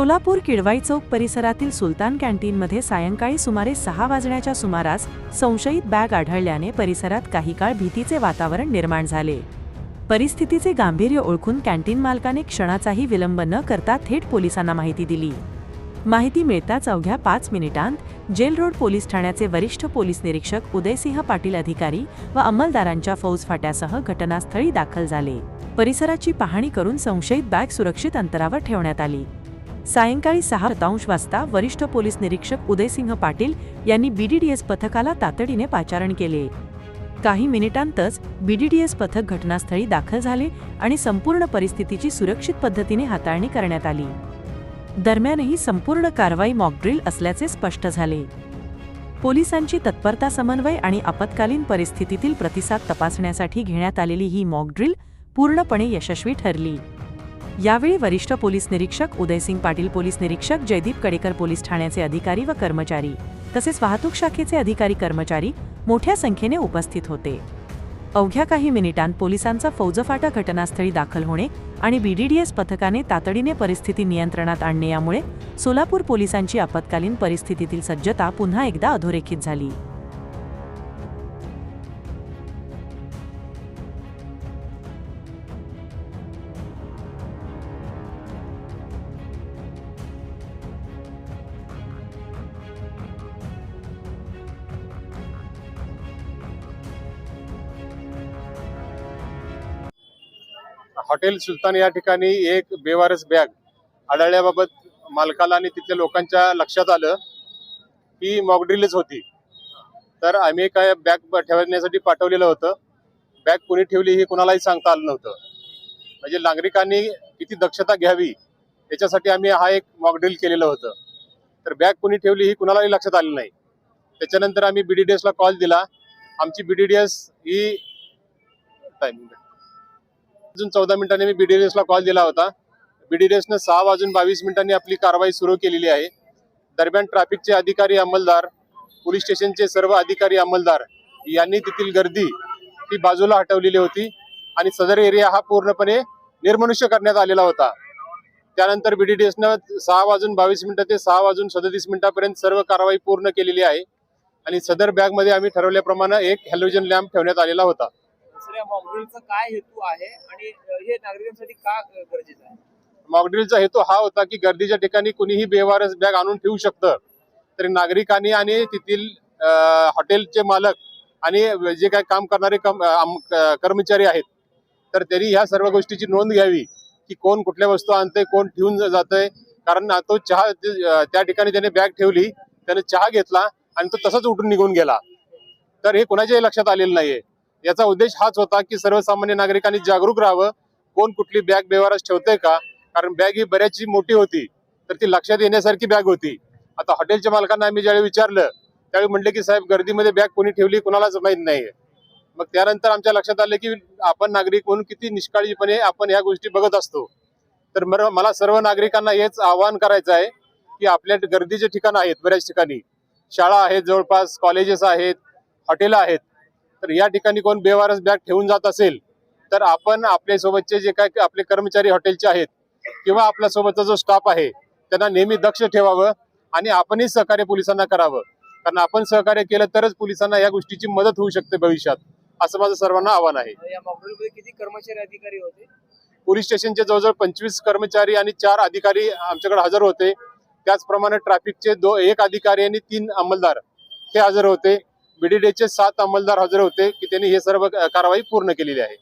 सोलापूर किडवाई चौक परिसरातील सुलतान कॅन्टीनमध्ये सायंकाळी सुमारे 6 वाजण्याच्या सुमारास संशयित बॅग आढळल्याने परिसरात काही काळ भीतीचे वातावरण निर्माण झाले। परिस्थितीचे गांभीर्य ओळखून कॅन्टीन मालकाने क्षणाचाही विलंब न करता थेट पोलिसांना माहिती दिली। माहिती मिळताच अवघ्या 5 मिनिटांत जेल रोड पोलीस ठाण्याचे वरिष्ठ पोलीस निरीक्षक उदयसिंह पाटील अधिकारी व अंमलदारांच्या फौजफाट्यासह घटनास्थळी दाखल झाले। परिसराची पाहणी करून संशयित बॅग सुरक्षित अंतरावर ठेवण्यात आली। सायंकाळी 6:15 वाजता वरिष्ठ पोलीस निरीक्षक उदयसिंह पाटील यांनी बीडीडीएस पथकाला तातडीने पाचारण केले। काही मिनिटांतच बीडीडीएस पथक घटनास्थळी दाखल झाले आणि संपूर्ण परिस्थितीची सुरक्षित पद्धतीने हाताळणी करण्यात आली। दरम्यानही संपूर्ण कारवाई मॉकड्रिल असल्याचे स्पष्ट झाले। पोलिसांची तत्परता, समन्वय आणि आपत्कालीन परिस्थितीतील प्रतिसाद तपासण्यासाठी घेण्यात आलेली ही मॉकड्रिल पूर्णपणे यशस्वी ठरली। यावेळी वरिष्ठ पोलीस निरीक्षक उदयसिंह पाटील, पोलीस निरीक्षक जयदीप कडेकर, पोलीस ठाण्याचे अधिकारी व कर्मचारी तसेच वाहतूक शाखेचे अधिकारी कर्मचारी मोठ्या संख्येने उपस्थित होते। अवघ्या काही मिनिटांत पोलिसांचा फौजफाटा घटनास्थळी दाखल होणे आणि बीडीडीएस पथकाने तातडीने परिस्थिती नियंत्रणात आणणे यामुळे सोलापूर पोलिसांची आपत्कालीन परिस्थितीतील सज्जता पुन्हा एकदा अधोरेखित झाली। हॉटेल सुलतान या ठिकाणी एक बेवारस बॅग आढळल्याबाबत मालकाला आणि तिथल्या लोकांच्या लक्षात आलं की मॉकड्रिलच होती। तर आम्ही काय बॅग ठेवण्यासाठी पाठवलेलं होतं। बॅग कोणी ठेवली हे कुणालाही सांगता आलं नव्हतं। म्हणजे नागरिकांनी किती दक्षता घ्यावी याच्यासाठी आम्ही हा एक मॉकड्रिल केलेलं होतं। तर बॅग कोणी ठेवली ही कुणालाही लक्षात आलं नाही। त्याच्यानंतर आम्ही बीडीडीएसला कॉल दिला। आमची बीडीडीएस ही अजून 14 मिनिटांनी मी बीडीडीएसला कॉल दिला होता। बीडीडीएसने 6:22 आपली कारवाई सुरू केलेली आहे। दरम्यान ट्रॅफिकचे अधिकारी, अंमलदार, पोलीस स्टेशनचे सर्व अधिकारी, अंमलदार यांनी तेथील गर्दी ही बाजूला हटवलेली होती आणि सदर एरिया हा पूर्णपणे निर्मनुष्य करण्यात आलेला होता। त्यानंतर बीडीडीएसने 6:22 ते 6:37 सर्व कारवाई पूर्ण केलेली आहे आणि सदर बॅगमध्ये आम्ही ठरवल्याप्रमाणे एक हॅलोजन लॅम्प ठेवण्यात आलेला होता। मॉकड्रिलचा काय हेतू आहे आणि हे नागरिकांसाठी का गरजेचं आहे? मॉकड्रिलचा हेतू हा होता की गर्दीच्या ठिकाणी कुणीही बेवारस बॅग आणून ठेवू शकतं। तरी नागरिकांनी आणि तेथील हॉटेलचे मालक आणि जे काही काम करणारे कर्मचारी आहेत तर त्यांनी ह्या सर्व गोष्टीची नोंद घ्यावी की कोण कुठल्या वस्तू आणतंय, कोण ठेवून जातंय। कारण तो चहा त्या ठिकाणी त्याने बॅग ठेवली, त्याने चहा घेतला आणि तो तसंच उठून निघून गेला। तर हे कुणाच्याही लक्षात आलेलं नाहीये। याचा उद्देश हाच होता की सर्वसामान्य नागरिकांनी जागरूक राहावं, कोण कुठली बॅग बेवारस ठेवतंय का। कारण बॅग ही बऱ्याचशी मोठी होती तर ती लक्षात येण्यासारखी बॅग होती। आता हॉटेलच्या मालकांना आम्ही ज्यावेळी विचारलं त्यावेळी म्हणले की साहेब गर्दीमध्ये बॅग कोणी ठेवली कुणालाच माहीत नाहीये। मग त्यानंतर आमच्या लक्षात आलं की आपण नागरिक म्हणून किती निष्काळजीपणे आपण ह्या गोष्टी बघत असतो। तर मला सर्व नागरिकांना हेच आवाहन करायचं आहे की आपल्या गर्दीचे ठिकाण आहेत, बऱ्याच ठिकाणी शाळा आहेत, जवळपास कॉलेजेस आहेत, हॉटेल आहेत। तर या ठिकाणी कोण बेवारस बॅग ठेवून जात असेल तर आपण आपल्या सोबतचे जे काय आपले कर्मचारी हॉटेलचे आहेत किंवा आपल्या सोबतचा जो स्टाफ आहे त्यांना नेहमी दक्ष ठेवावं आणि आपणही सहकार्य पोलिसांना करावं। कारण आपण सहकार्य केलं तरच पोलिसांना या गोष्टीची मदत होऊ शकते भविष्यात, असं माझं सर्वांना आव्हान आहे। या मॉकड्रिलमध्ये किती कर्मचारी, अधिकारी होते? पोलीस स्टेशनचे जवळजवळ 25 कर्मचारी आणि 4 अधिकारी आमच्याकडे हजर होते। त्याचप्रमाणे ट्रॅफिकचे 1 अधिकारी आणि 3 अंमलदार हे हजर होते। बीडीडीएसचे 7 अंमलदार हजर होते की त्यांनी हे सर्व कारवाई पूर्ण केलेली आहे।